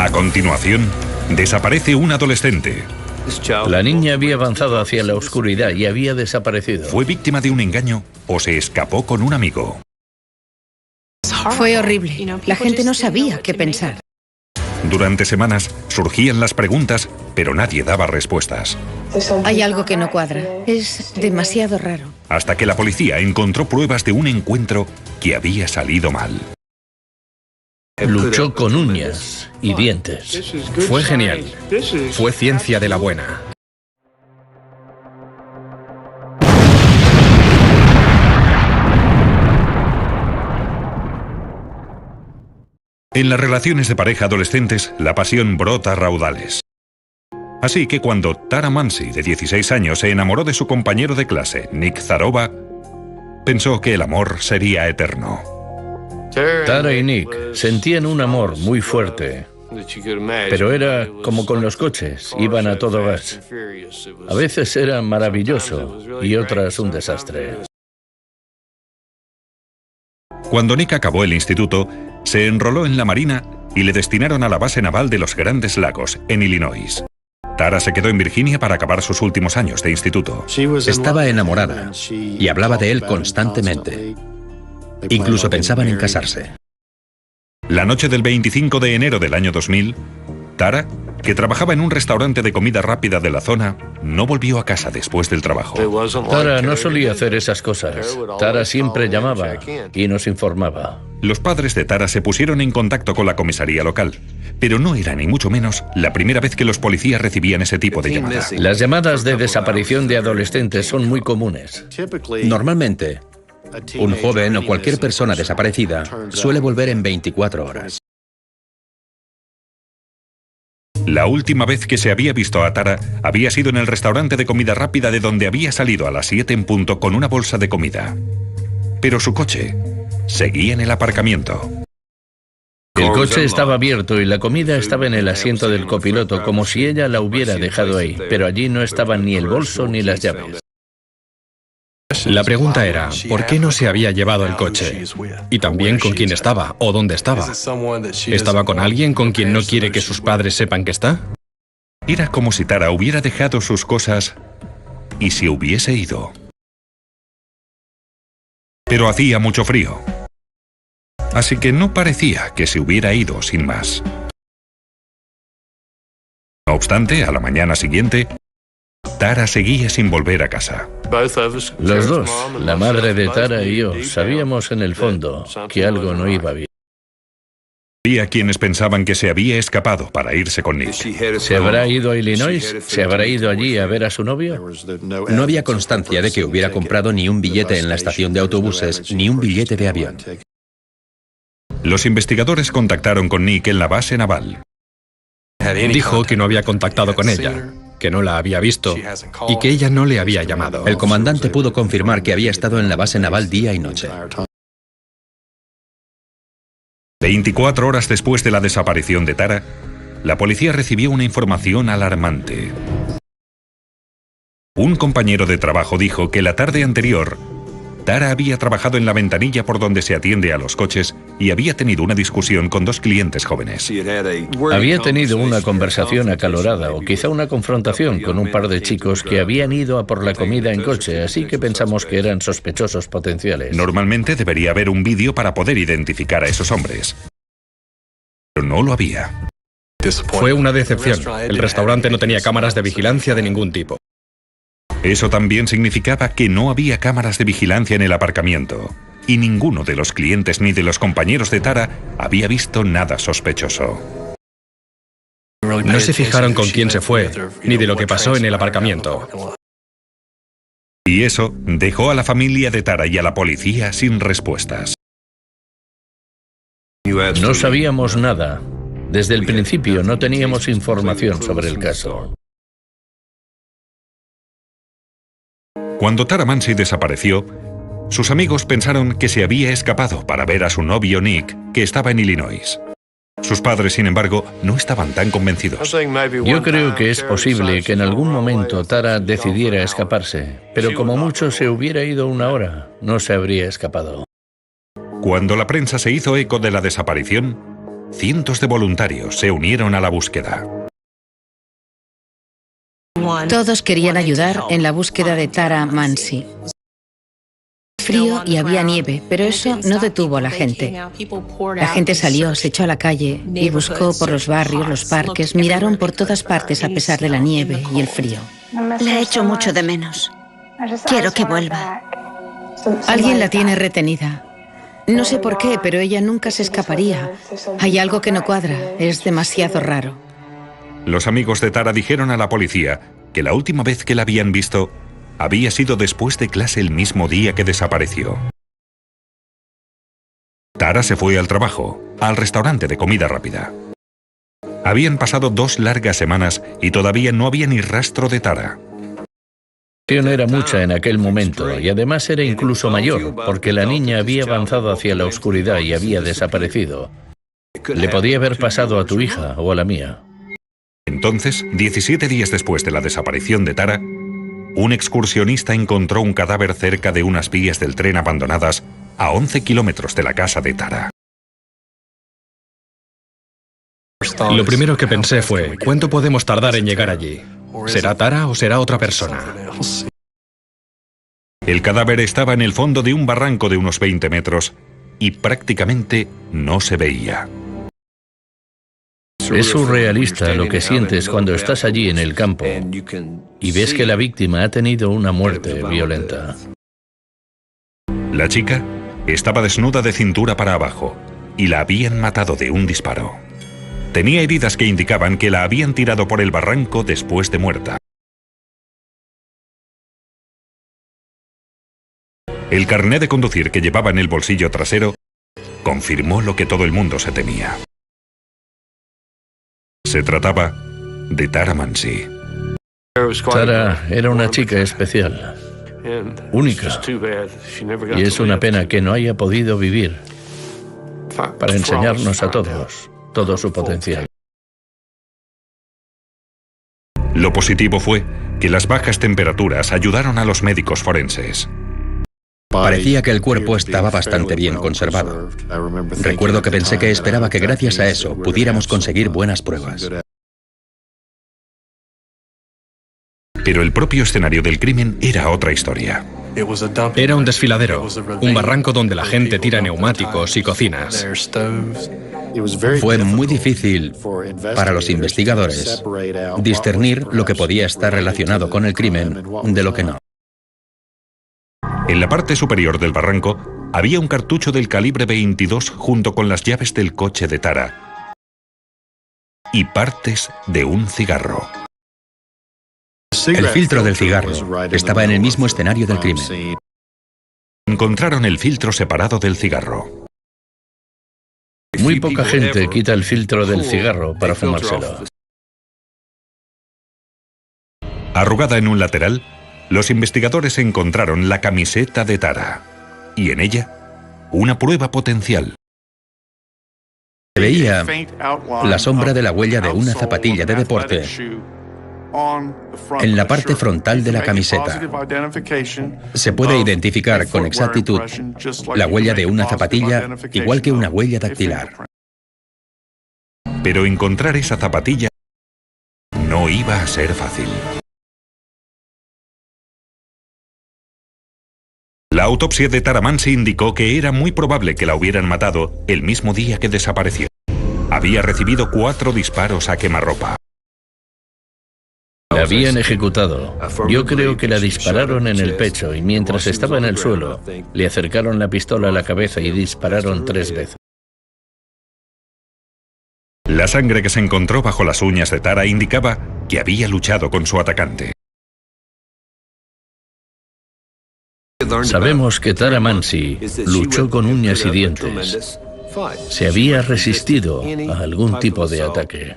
A continuación, desaparece un adolescente. La niña había avanzado hacia la oscuridad y había desaparecido. ¿Fue víctima de un engaño o se escapó con un amigo? Fue horrible. La gente no sabía qué pensar. Durante semanas surgían las preguntas, pero nadie daba respuestas. Hay algo que no cuadra. Es demasiado raro. Hasta que la policía encontró pruebas de un encuentro que había salido mal. Luchó con uñas y dientes. Fue genial. Fue ciencia de la buena. En las relaciones de pareja adolescentes, la pasión brota a raudales. Así que cuando Tara Mansi, de 16 años, se enamoró de su compañero de clase, Nick Zarova, pensó que el amor sería eterno. Tara y Nick sentían un amor muy fuerte, pero era como con los coches, iban a todo gas. A veces era maravilloso y otras un desastre. Cuando Nick acabó el instituto, se enroló en la Marina y le destinaron a la base naval de los Grandes Lagos, en Illinois. Tara se quedó en Virginia para acabar sus últimos años de instituto. Estaba enamorada y hablaba de él constantemente. Incluso pensaban en casarse. La noche del 25 de enero del año 2000, Tara, que trabajaba en un restaurante de comida rápida de la zona, no volvió a casa después del trabajo. Tara no solía hacer esas cosas. Tara siempre llamaba y nos informaba. Los padres de Tara se pusieron en contacto con la comisaría local, pero no era ni mucho menos la primera vez que los policías recibían ese tipo de llamada. Las llamadas de desaparición de adolescentes son muy comunes. Normalmente, un joven o cualquier persona desaparecida suele volver en 24 horas. La última vez que se había visto a Tara había sido en el restaurante de comida rápida de donde había salido a las 7 en punto con una bolsa de comida. Pero su coche seguía en el aparcamiento. El coche estaba abierto y la comida estaba en el asiento del copiloto, como si ella la hubiera dejado ahí, pero allí no estaban ni el bolso ni las llaves. La pregunta era, ¿por qué no se había llevado el coche? Y también con quién estaba o dónde estaba. ¿Estaba con alguien con quien no quiere que sus padres sepan que está? Era como si Tara hubiera dejado sus cosas y se hubiese ido. Pero hacía mucho frío. Así que no parecía que se hubiera ido sin más. No obstante, a la mañana siguiente, Tara seguía sin volver a casa. Los dos, la madre de Tara y yo, sabíamos en el fondo que algo no iba bien. Había quienes pensaban que se había escapado para irse con Nick. ¿Se habrá ido a Illinois? ¿Se habrá ido allí a ver a su novio? No había constancia de que hubiera comprado ni un billete en la estación de autobuses ni un billete de avión. Los investigadores contactaron con Nick en la base naval. Dijo que no había contactado con ella, que no la había visto y que ella no le había llamado. El comandante pudo confirmar que había estado en la base naval día y noche. 24 horas después de la desaparición de Tara, la policía recibió una información alarmante. Un compañero de trabajo dijo que la tarde anterior, Tara había trabajado en la ventanilla por donde se atiende a los coches y había tenido una discusión con dos clientes jóvenes. Había tenido una conversación acalorada o quizá una confrontación con un par de chicos que habían ido a por la comida en coche, así que pensamos que eran sospechosos potenciales. Normalmente debería haber un vídeo para poder identificar a esos hombres. Pero no lo había. Fue una decepción. El restaurante no tenía cámaras de vigilancia de ningún tipo. Eso también significaba que no había cámaras de vigilancia en el aparcamiento, y ninguno de los clientes ni de los compañeros de Tara había visto nada sospechoso. No se fijaron con quién se fue, ni de lo que pasó en el aparcamiento. Y eso dejó a la familia de Tara y a la policía sin respuestas. No sabíamos nada. Desde el principio no teníamos información sobre el caso. Cuando Tara Mansi desapareció, sus amigos pensaron que se había escapado para ver a su novio Nick, que estaba en Illinois. Sus padres, sin embargo, no estaban tan convencidos. Yo creo que es posible que en algún momento Tara decidiera escaparse, pero como mucho se hubiera ido una hora, no se habría escapado. Cuando la prensa se hizo eco de la desaparición, cientos de voluntarios se unieron a la búsqueda. Todos querían ayudar en la búsqueda de Tara Mansi. Frío y había nieve, pero eso no detuvo a la gente. La gente salió, se echó a la calle y buscó por los barrios, los parques, miraron por todas partes a pesar de la nieve y el frío. La echo mucho de menos. Quiero que vuelva. Alguien la tiene retenida. No sé por qué, pero ella nunca se escaparía. Hay algo que no cuadra, es demasiado raro. Los amigos de Tara dijeron a la policía que la última vez que la habían visto había sido después de clase el mismo día que desapareció. Tara se fue al trabajo, al restaurante de comida rápida. Habían pasado 2 largas semanas y todavía no había ni rastro de Tara. La acción era mucha en aquel momento y además era incluso mayor, porque la niña había avanzado hacia la oscuridad y había desaparecido. Le podía haber pasado a tu hija o a la mía. Entonces, 17 días después de la desaparición de Tara, un excursionista encontró un cadáver cerca de unas vías del tren abandonadas a 11 kilómetros de la casa de Tara. Lo primero que pensé fue, ¿cuánto podemos tardar en llegar allí? ¿Será Tara o será otra persona? El cadáver estaba en el fondo de un barranco de unos 20 metros y prácticamente no se veía. Es surrealista lo que sientes cuando estás allí en el campo y ves que la víctima ha tenido una muerte violenta. La chica estaba desnuda de cintura para abajo y la habían matado de un disparo. Tenía heridas que indicaban que la habían tirado por el barranco después de muerta. El carné de conducir que llevaba en el bolsillo trasero confirmó lo que todo el mundo se temía. Se trataba de Tara Mansi. Tara era una chica especial, única, y es una pena que no haya podido vivir para enseñarnos a todos todo su potencial. Lo positivo fue que las bajas temperaturas ayudaron a los médicos forenses. Parecía que el cuerpo estaba bastante bien conservado. Recuerdo que pensé que esperaba que gracias a eso pudiéramos conseguir buenas pruebas. Pero el propio escenario del crimen era otra historia. Era un desfiladero, un barranco donde la gente tira neumáticos y cocinas. Fue muy difícil para los investigadores discernir lo que podía estar relacionado con el crimen de lo que no. En la parte superior del barranco había un cartucho del calibre 22 junto con las llaves del coche de Tara y partes de un cigarro. El filtro del cigarro estaba en el mismo escenario del crimen. Encontraron el filtro separado del cigarro. Muy poca gente quita el filtro del cigarro para fumárselo. Arrugada en un lateral, los investigadores encontraron la camiseta de Tara y en ella una prueba potencial. Se veía la sombra de la huella de una zapatilla de deporte en la parte frontal de la camiseta. Se puede identificar con exactitud la huella de una zapatilla igual que una huella dactilar. Pero encontrar esa zapatilla no iba a ser fácil. La autopsia de Tara Mansi indicó que era muy probable que la hubieran matado el mismo día que desapareció. Había recibido 4 disparos a quemarropa. La habían ejecutado. Yo creo que la dispararon en el pecho y mientras estaba en el suelo, le acercaron la pistola a la cabeza y dispararon 3 veces. La sangre que se encontró bajo las uñas de Tara indicaba que había luchado con su atacante. Sabemos que Tara Mansi luchó con uñas y dientes. Se había resistido a algún tipo de ataque.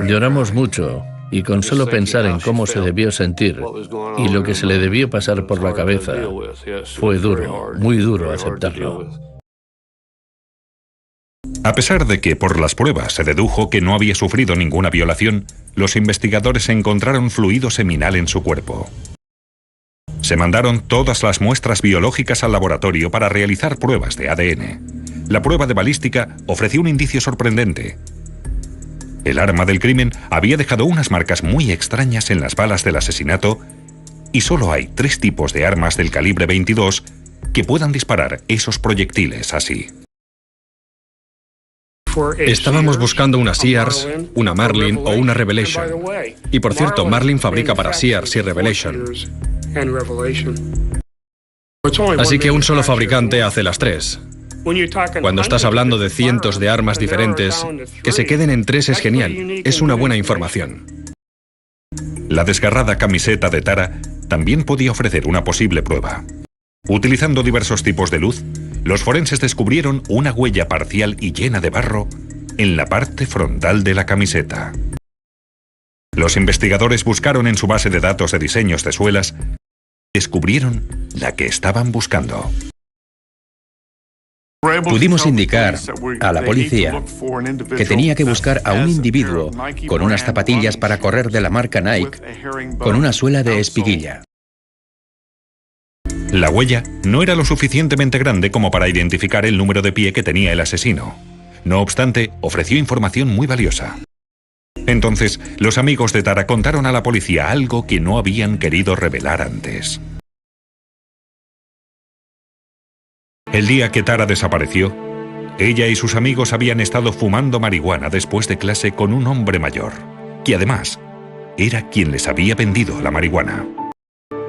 Lloramos mucho y con solo pensar en cómo se debió sentir y lo que se le debió pasar por la cabeza, fue duro, muy duro aceptarlo. A pesar de que por las pruebas se dedujo que no había sufrido ninguna violación, los investigadores encontraron fluido seminal en su cuerpo. Se mandaron todas las muestras biológicas al laboratorio para realizar pruebas de ADN. La prueba de balística ofreció un indicio sorprendente. El arma del crimen había dejado unas marcas muy extrañas en las balas del asesinato y solo hay 3 tipos de armas del calibre 22 que puedan disparar esos proyectiles así. Estábamos buscando una Sears, una Marlin o una Revelation. Y por cierto, Marlin fabrica para Sears y Revelation. Así que un solo fabricante hace las 3. Cuando estás hablando de cientos de armas diferentes, que se queden en 3 es genial. Es una buena información. La desgarrada camiseta de Tara también podía ofrecer una posible prueba. Utilizando diversos tipos de luz, los forenses descubrieron una huella parcial y llena de barro en la parte frontal de la camiseta. Los investigadores buscaron en su base de datos de diseños de suelas y descubrieron la que estaban buscando. Pudimos indicar a la policía que tenía que buscar a un individuo con unas zapatillas para correr de la marca Nike con una suela de espiguilla. La huella no era lo suficientemente grande como para identificar el número de pie que tenía el asesino. No obstante, ofreció información muy valiosa. Entonces, los amigos de Tara contaron a la policía algo que no habían querido revelar antes. El día que Tara desapareció, ella y sus amigos habían estado fumando marihuana después de clase con un hombre mayor, que además era quien les había vendido la marihuana.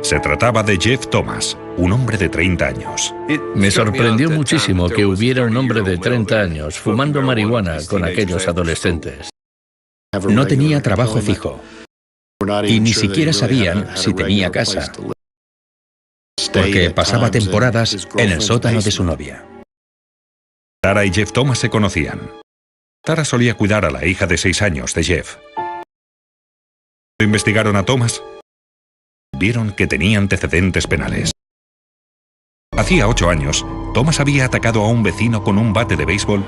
Se trataba de Jeff Thomas, un hombre de 30 años. Me sorprendió muchísimo que hubiera un hombre de 30 años fumando marihuana con aquellos adolescentes. No tenía trabajo fijo y ni siquiera sabían si tenía casa, porque pasaba temporadas en el sótano de su novia. Tara y Jeff Thomas se conocían. Tara solía cuidar a la hija de 6 años de Jeff. Cuando investigaron a Thomas, vieron que tenía antecedentes penales. Hacía 8 años, Thomas había atacado a un vecino con un bate de béisbol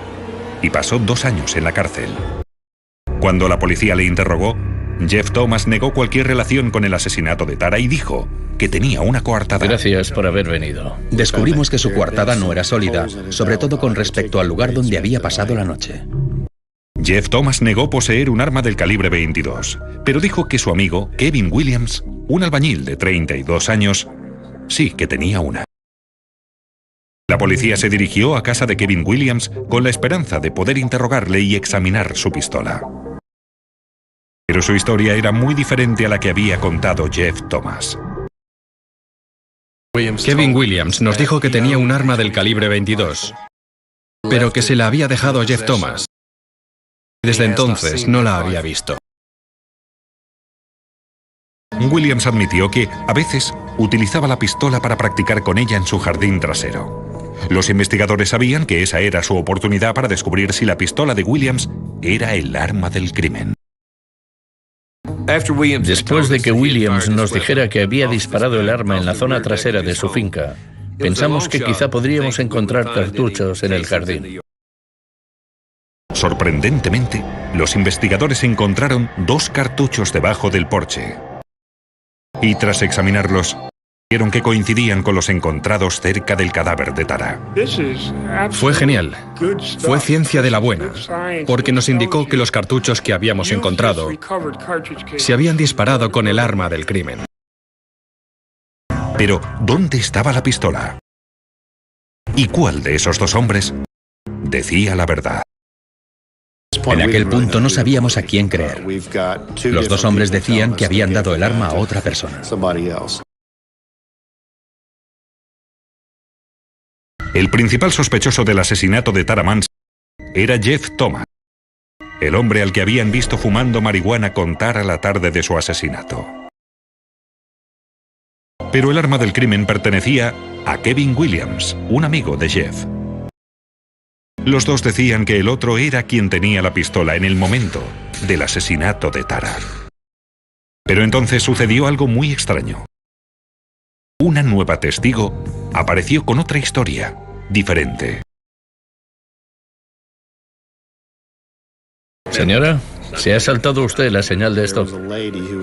y pasó 2 años en la cárcel. Cuando la policía le interrogó, Jeff Thomas negó cualquier relación con el asesinato de Tara y dijo que tenía una coartada. Gracias por haber venido. Descubrimos que su coartada no era sólida, sobre todo con respecto al lugar donde había pasado la noche. Jeff Thomas negó poseer un arma del calibre 22, pero dijo que su amigo, Kevin Williams, un albañil de 32 años, sí que tenía una. La policía se dirigió a casa de Kevin Williams con la esperanza de poder interrogarle y examinar su pistola. Pero su historia era muy diferente a la que había contado Jeff Thomas. Kevin Williams nos dijo que tenía un arma del calibre 22, pero que se la había dejado a Jeff Thomas. Desde entonces no la había visto. Williams admitió que, a veces, utilizaba la pistola para practicar con ella en su jardín trasero. Los investigadores sabían que esa era su oportunidad para descubrir si la pistola de Williams era el arma del crimen. Después de que Williams nos dijera que había disparado el arma en la zona trasera de su finca, pensamos que quizá podríamos encontrar cartuchos en el jardín. Sorprendentemente, los investigadores encontraron 2 cartuchos debajo del porche. Y tras examinarlos, vieron que coincidían con los encontrados cerca del cadáver de Tara. Fue genial. Fue ciencia de la buena, porque nos indicó que los cartuchos que habíamos encontrado se habían disparado con el arma del crimen. Pero, ¿dónde estaba la pistola? ¿Y cuál de esos 2 hombres decía la verdad? En aquel punto no sabíamos a quién creer. Los 2 hombres decían que habían dado el arma a otra persona. El principal sospechoso del asesinato de Tara Mansi era Jeff Thomas, el hombre al que habían visto fumando marihuana con Tara la tarde de su asesinato. Pero el arma del crimen pertenecía a Kevin Williams, un amigo de Jeff. Los 2 decían que el otro era quien tenía la pistola en el momento del asesinato de Tara. Pero entonces sucedió algo muy extraño. Una nueva testigo apareció con otra historia, diferente. Señora, ¿se ha saltado usted la señal de stop?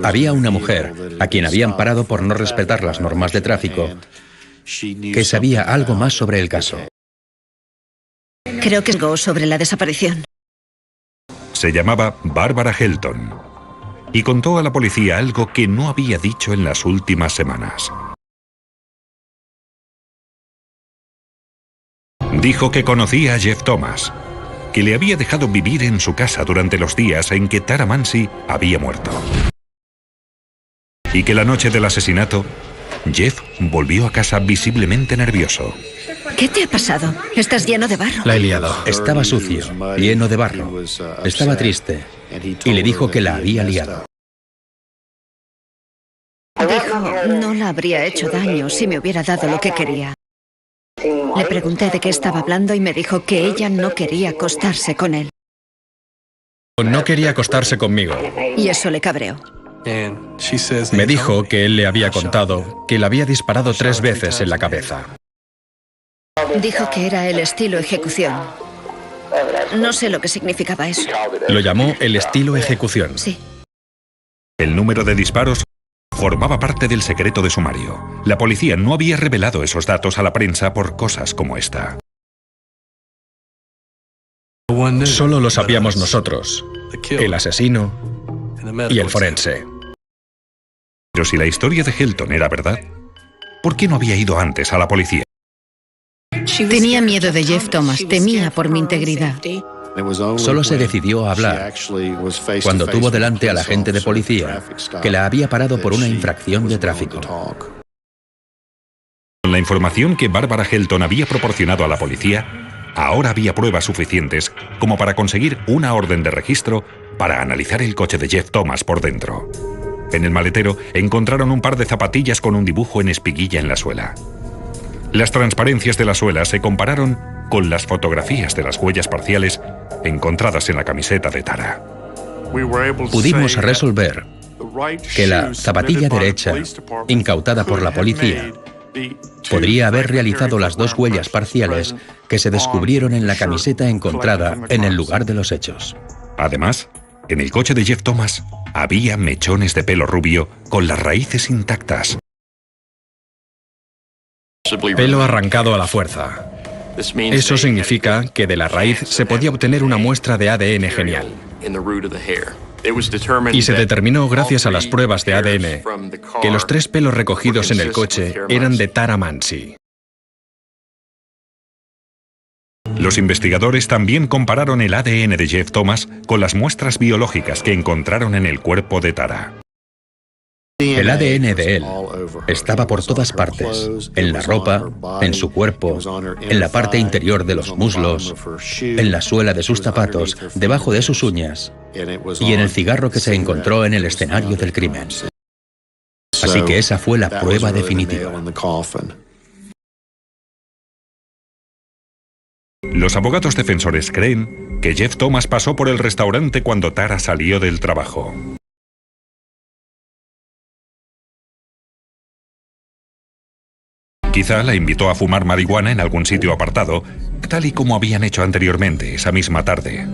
Había una mujer a quien habían parado por no respetar las normas de tráfico, que sabía algo más sobre el caso. Creo que algo sobre la desaparición. Se llamaba Barbara Helton y contó a la policía algo que no había dicho en las últimas semanas. Dijo que conocía a Jeff Thomas, que le había dejado vivir en su casa durante los días en que Tara Mansi había muerto. Y que la noche del asesinato, Jeff volvió a casa visiblemente nervioso. ¿Qué te ha pasado? Estás lleno de barro. La he liado. Estaba sucio, lleno de barro. Estaba triste y le dijo que la había liado. Dijo, no la habría hecho daño si me hubiera dado lo que quería. Le pregunté de qué estaba hablando y me dijo que ella no quería acostarse con él. No quería acostarse conmigo. Y eso le cabreó. Me dijo que él le había contado que le había disparado 3 veces en la cabeza. Dijo que era el estilo ejecución. No sé lo que significaba eso. Lo llamó el estilo ejecución. Sí. El número de disparos formaba parte del secreto de sumario. La policía no había revelado esos datos a la prensa por cosas como esta. Solo lo sabíamos nosotros, el asesino y el forense. Pero si la historia de Helton era verdad, ¿por qué no había ido antes a la policía? Tenía miedo de Jeff Thomas, temía por mi integridad. Solo se decidió a hablar cuando tuvo delante al agente de policía que la había parado por una infracción de tráfico. Con la información que Barbara Helton había proporcionado a la policía, ahora había pruebas suficientes como para conseguir una orden de registro para analizar el coche de Jeff Thomas por dentro. En el maletero encontraron un par de zapatillas con un dibujo en espiguilla en la suela. Las transparencias de la suela se compararon con las fotografías de las huellas parciales encontradas en la camiseta de Tara. Pudimos resolver que la zapatilla derecha, incautada por la policía, podría haber realizado las 2 huellas parciales que se descubrieron en la camiseta encontrada en el lugar de los hechos. Además, en el coche de Jeff Thomas había mechones de pelo rubio con las raíces intactas. Pelo arrancado a la fuerza. Eso significa que de la raíz se podía obtener una muestra de ADN genial. Y se determinó gracias a las pruebas de ADN que los 3 pelos recogidos en el coche eran de Tara Mansi. Los investigadores también compararon el ADN de Jeff Thomas con las muestras biológicas que encontraron en el cuerpo de Tara. El ADN de él estaba por todas partes, en la ropa, en su cuerpo, en la parte interior de los muslos, en la suela de sus zapatos, debajo de sus uñas y en el cigarro que se encontró en el escenario del crimen. Así que esa fue la prueba definitiva. Los abogados defensores creen que Jeff Thomas pasó por el restaurante cuando Tara salió del trabajo. Quizá la invitó a fumar marihuana en algún sitio apartado, tal y como habían hecho anteriormente esa misma tarde.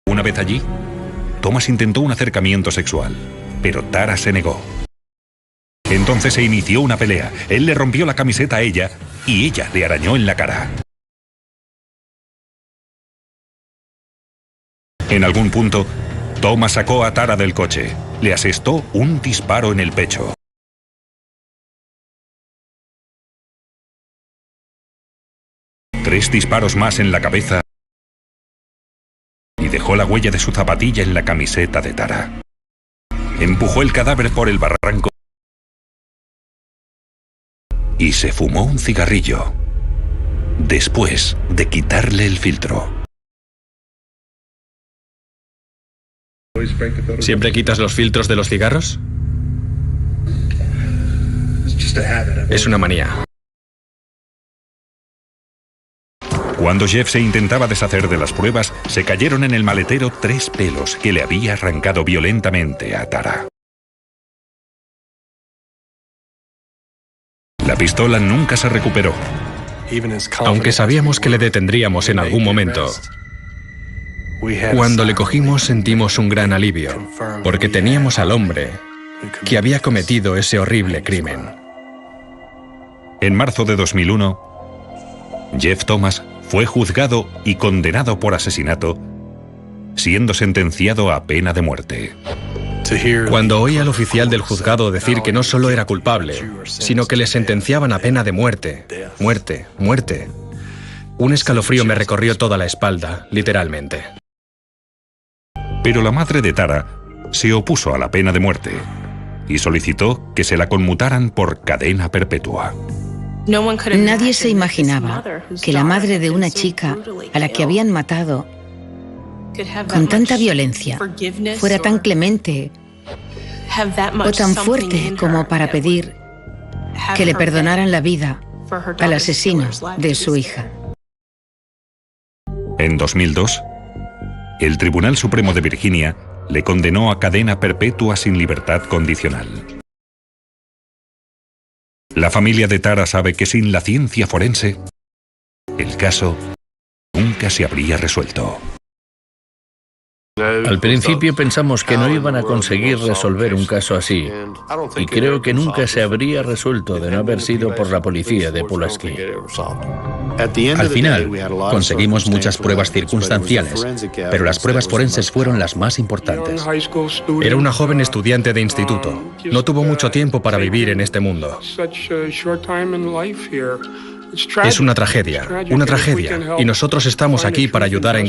Una vez allí, Thomas intentó un acercamiento sexual, pero Tara se negó. Entonces se inició una pelea. Él le rompió la camiseta a ella y ella le arañó en la cara. En algún punto, Thomas sacó a Tara del coche. Le asestó un disparo en el pecho. Tres disparos más en la cabeza y dejó la huella de su zapatilla en la camiseta de Tara. Empujó el cadáver por el barranco y se fumó un cigarrillo después de quitarle el filtro. ¿Siempre quitas los filtros de los cigarros? Es una manía. Cuando Jeff se intentaba deshacer de las pruebas, se cayeron en el maletero 3 pelos que le había arrancado violentamente a Tara. La pistola nunca se recuperó. Aunque sabíamos que le detendríamos en algún momento, cuando le cogimos sentimos un gran alivio, porque teníamos al hombre que había cometido ese horrible crimen. En marzo de 2001, Jeff Thomas fue juzgado y condenado por asesinato, siendo sentenciado a pena de muerte. Cuando oí al oficial del juzgado decir que no solo era culpable, sino que le sentenciaban a pena de muerte, un escalofrío me recorrió toda la espalda, literalmente. Pero la madre de Tara se opuso a la pena de muerte y solicitó que se la conmutaran por cadena perpetua. Nadie se imaginaba que la madre de una chica a la que habían matado con tanta violencia fuera tan clemente o tan fuerte como para pedir que le perdonaran la vida al asesino de su hija. En 2002, el Tribunal Supremo de Virginia le condenó a cadena perpetua sin libertad condicional. La familia de Tara sabe que sin la ciencia forense, el caso nunca se habría resuelto. Al principio pensamos que no iban a conseguir resolver un caso así, y creo que nunca se habría resuelto de no haber sido por la policía de Pulaski. Al final, conseguimos muchas pruebas circunstanciales, pero las pruebas forenses fueron las más importantes. Era una joven estudiante de instituto. No tuvo mucho tiempo para vivir en este mundo. Es una tragedia, y nosotros estamos aquí para ayudar a